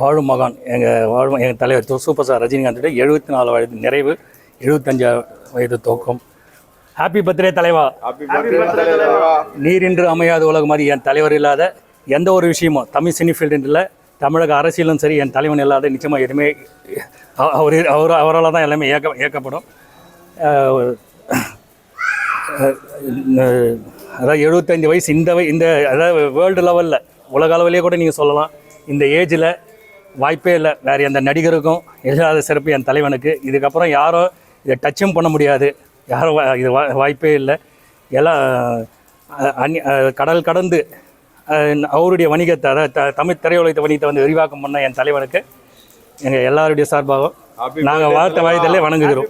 வாழும் மகான் எங்கள் தலைவர் சூப்பர் ஸ்டார் ரஜினிகாந்த் 74 வயது நிறைவு, 75 வயது துவக்கம். ஹாப்பி பர்த்டே தலைவா. நீரின்று அமையாத உலகம் மாதிரி என் தலைவர் இல்லாத எந்த ஒரு விஷயமும் தமிழ் சினி ஃபீல்டுல தமிழக அரசியலும் சரி என் தலைவன் இல்லாத நிச்சயமாக எதுவுமே அவரால் தான் எல்லாமே இயக்கப்படும். அதாவது 75 வயசு இந்த அதாவது வேர்ல்டு லெவலில் உலக அளவிலேயே கூட நீங்கள் சொல்லலாம். இந்த ஏஜில் வாய்ப்பே இல்லை வேறு எந்த நடிகருக்கும் இல்லாத சிறப்பு என் தலைவனுக்கு. இதுக்கப்புறம் யாரும் இதை டச்சும் பண்ண முடியாது, யாரும் இது வாய்ப்பே இல்லை. எல்லாம் கடல் கடந்து அவருடைய வணிகத்தை அதாவது தமிழ் திரையுலகத்தை வணிகத்தை வந்து விரிவாக்கம் பண்ண என் தலைவனுக்கு எங்கள் எல்லாருடைய சார்பாகவும் நாங்கள் வாழ்த்த வாய்தலே வணங்குகிறோம்.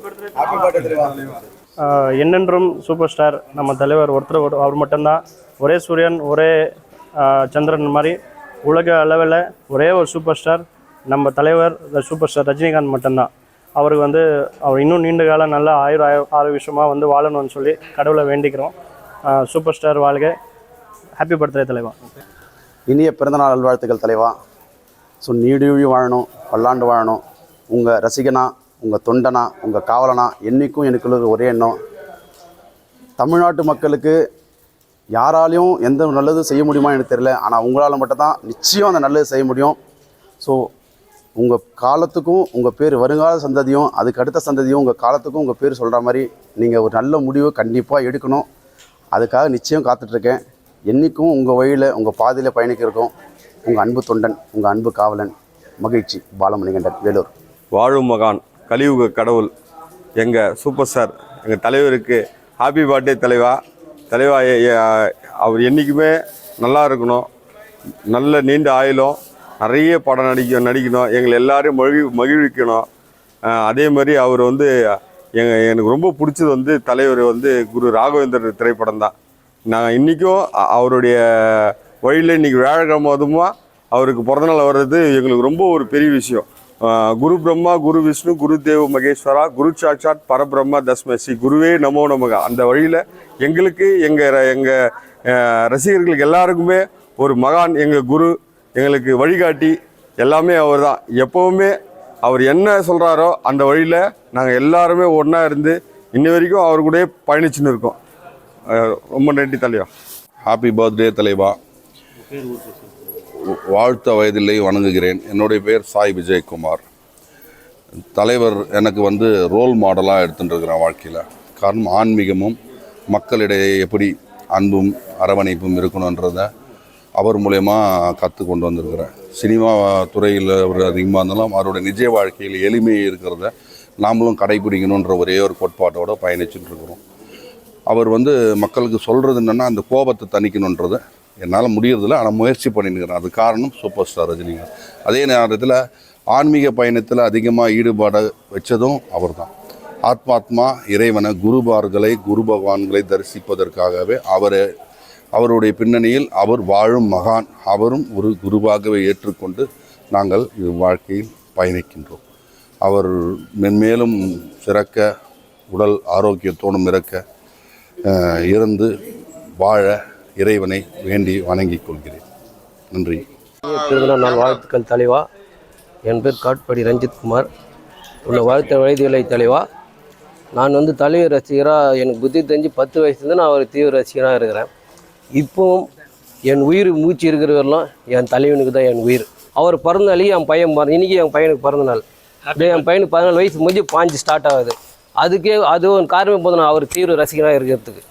என்னென்றும் சூப்பர் ஸ்டார் நம்ம தலைவர் ஒருத்தர் அவர் மட்டும்தான். ஒரே சூரியன் ஒரே சந்திரன் மாதிரி உலக அளவில் ஒரே ஒரு சூப்பர் ஸ்டார் நம்ம தலைவர் சூப்பர் ஸ்டார் ரஜினிகாந்த் மட்டும்தான். அவருக்கு வந்து அவர் இன்னும் நீண்ட காலம் நல்ல ஆரோக்கியமாக வந்து வாழணும்னு சொல்லி கடவுளை வேண்டிக்கிறோம். சூப்பர் ஸ்டார் வாழ்க. ஹாப்பி பர்த்டே தலைவா. இனிய பிறந்தநாள் நல்வாழ்த்துக்கள் தலைவா. ஸோ நீடுழி வாழணும், பல்லாண்டு வாழணும். உங்கள் ரசிகனா, உங்கள் தொண்டனா, உங்கள் காவலனா என்றைக்கும் எனக்குள்ள ஒரே எண்ணம், தமிழ்நாட்டு மக்களுக்கு யாராலையும் எந்த நல்லது செய்ய முடியுமா எனக்கு தெரியல, ஆனால் உங்களால் மட்டும்தான் நிச்சயம் அந்த நல்லது செய்ய முடியும். ஸோ உங்கள் காலத்துக்கும் உங்கள் பேர் வருங்கால சந்ததியும் அதுக்கு அடுத்த சந்ததியும் உங்கள் காலத்துக்கும் உங்கள் பேர் சொல்கிற மாதிரி நீங்கள் ஒரு நல்ல முடிவு கண்டிப்பாக எடுக்கணும். அதுக்காக நிச்சயம் காத்துட்ருக்கேன். என்றைக்கும் உங்கள் வழியில் உங்கள் பாதையில் பயணிக்க இருக்கும் உங்கள் அன்பு தொண்டன், உங்கள் அன்பு காவலன், மகிழ்ச்சி. பாலமணிகண்டன், வேலூர். வாழும் மகான், கலியுக கடவுள், எங்கள் சூப்பர் ஸ்டார் எங்கள் தலைவருக்கு ஹாப்பி பர்த்டே தலைவா. தலைவா அவர் என்றைக்குமே நல்லா இருக்கணும், நல்ல நீண்ட ஆயுளும், நிறைய படம் நடிக்கணும், எங்களை எல்லாரையும் மகிழ்விக்கணும். அதே மாதிரி அவர் வந்து எனக்கு ரொம்ப பிடிச்சது வந்து தலைவர் வந்து குரு ராகவேந்தர் திரைப்படம் தான். நான் இன்றைக்கும் அவருடைய வழியில் இன்றைக்கி வியாழக்கிழமை அதுமா அவருக்கு பிறந்தநாள் வர்றது எங்களுக்கு ரொம்ப ஒரு பெரிய விஷயம். குரு பிரம்மா குரு விஷ்ணு குரு தேவ மகேஸ்வரா குரு சாட்சாத் பரபிரம்மா தஸ்மை ஸ்ரீ குருவே நமோ நமக. அந்த வழியில் எங்களுக்கு எங்கள் ரசிகர்களுக்கு எல்லாருக்குமே ஒரு மகான், எங்கள் குரு, எங்களுக்கு வழிகாட்டி எல்லாமே அவர் தான். எப்போவுமே அவர் என்ன சொல்கிறாரோ அந்த வழியில் நாங்கள் எல்லாருமே ஒன்றா இருந்து இன்னி வரைக்கும் அவர் கூடயே பயணிச்சுன்னு இருக்கோம். ரொம்ப நன்றி தலைவா. ஹாப்பி பர்த்டே தலைவா. வாழ்த்த வயதில்லை வணங்குகிறேன். என்னுடைய பேர் சாய் விஜயகுமார். தலைவர் எனக்கு வந்து ரோல் மாடலாக எடுத்துகிட்டு இருக்கிறேன் வாழ்க்கையில். காரணம் ஆன்மீகமும் மக்களிடையே எப்படி அன்பும் அரவணைப்பும் இருக்கணுன்றதை அவர் மூலயமா கற்றுக்கொண்டு வந்திருக்கிறேன். சினிமா துறையில் அவர் அதிகமாக இருந்தாலும் அவருடைய நிஜ வாழ்க்கையில் எளிமை இருக்கிறத நாமளும் கடைபிடிக்கணுன்ற ஒரே ஒரு கோட்பாட்டோடு பயணிச்சுட்டு இருக்கிறோம். அவர் வந்து மக்களுக்கு சொல்கிறது என்னென்னா அந்த கோபத்தை தணிக்கணுன்றது என்னால் முடியறதில்ல, ஆனால் முயற்சி பண்ணிட்டுருக்கிறேன். அது காரணம் சூப்பர் ஸ்டார் ரஜினிகாந்த். அதே நேரத்தில் ஆன்மீக பயணத்தில் அதிகமாக ஈடுபாடு வச்சதும் அவர் தான். ஆத்மாத்மா இறைவனை குருபார்களை குரு பகவான்களை தரிசிப்பதற்காகவே அவருடைய பின்னணியில் அவர் வாழும் மகான். அவரும் ஒரு குருவாகவே ஏற்றுக்கொண்டு நாங்கள் இது வாழ்க்கையில் பயணிக்கின்றோம். அவர் மென்மேலும் சிறக்க, உடல் ஆரோக்கியத்தோடும் இருந்து வாழ இறைவனை வேண்டி வணங்கிக் கொள்கிறேன். நன்றி. திருநாள் நாள் வாழ்த்துக்கள் தலைவா. என் பேர் காட்பாடி ரஞ்சித்குமார். உன்னை வாழ்த்த வயதில்லை தலைவா. நான் வந்து தலைவர் ரசிகராக எனக்கு புத்தி தெரிஞ்சு 10 வயசுலேருந்து நான் ஒரு தீவிர ரசிகராக இருக்கிறேன். இப்போவும் என் உயிர் மூச்சு இருக்கிறவரெல்லாம் என் தலைவனுக்கு தான் என் உயிர். அவர் பிறந்த நாளைக்கு என் பையன் இன்றைக்கி என் பையனுக்கு பிறந்த நாள். அப்படியே என் பையனுக்கு 14 வயசு முடிஞ்சு 5 ஸ்டார்ட் ஆகுது. அது ஒரு காரணம் போதும் நான் அவர் தீவிர ரசிகராக இருக்கிறதுக்கு.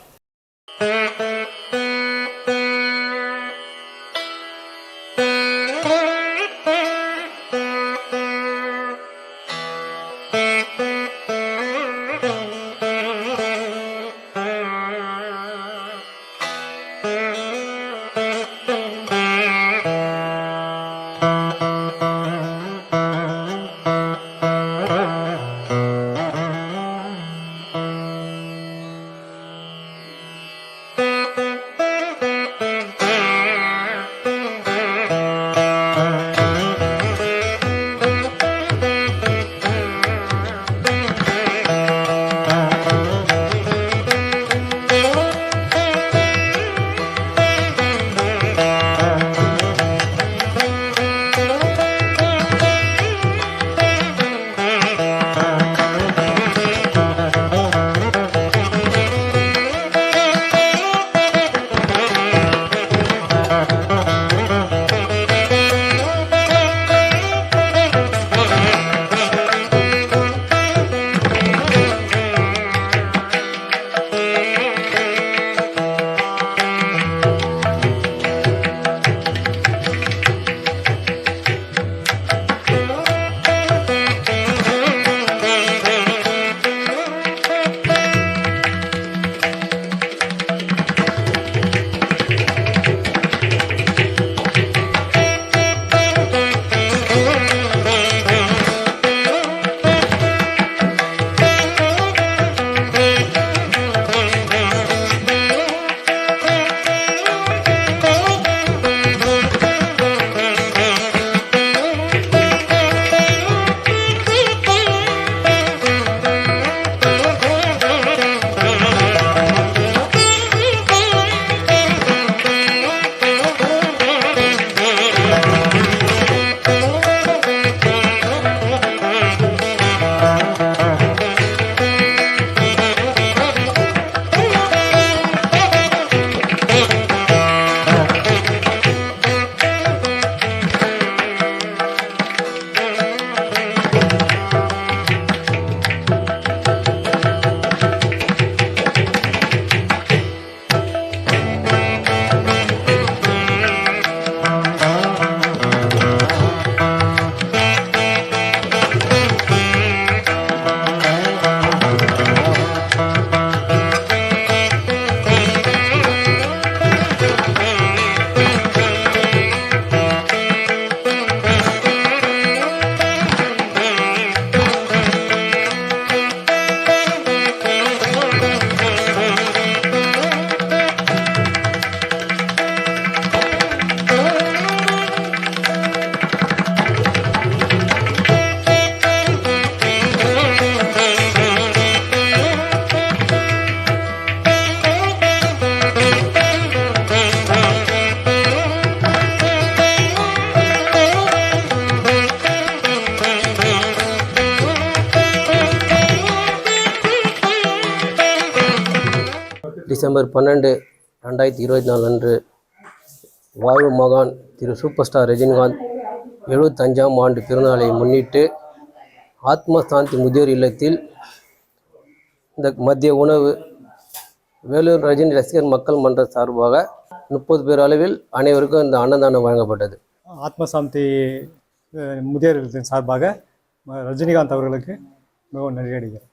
டிசம்பர் 12, 2024 அன்று வாழ்வு மகான் திரு சூப்பர் ஸ்டார் ரஜினிகாந்த் 75ஆம் ஆண்டு பிறந்தநாளை முன்னிட்டு ஆத்ம சாந்தி முதியோர் இல்லத்தில் இந்த மதிய உணவு வேலூர் ரஜினி ரசிகர் மக்கள் மன்ற சார்பாக 30 பேர் அளவில் அனைவருக்கும் இந்த அன்னதானம் வழங்கப்பட்டது. ஆத்மசாந்தி முதியோர் இல்லத்தின் சார்பாக ரஜினிகாந்த் அவர்களுக்கு மிகவும் நன்றி அடைகிறேன்.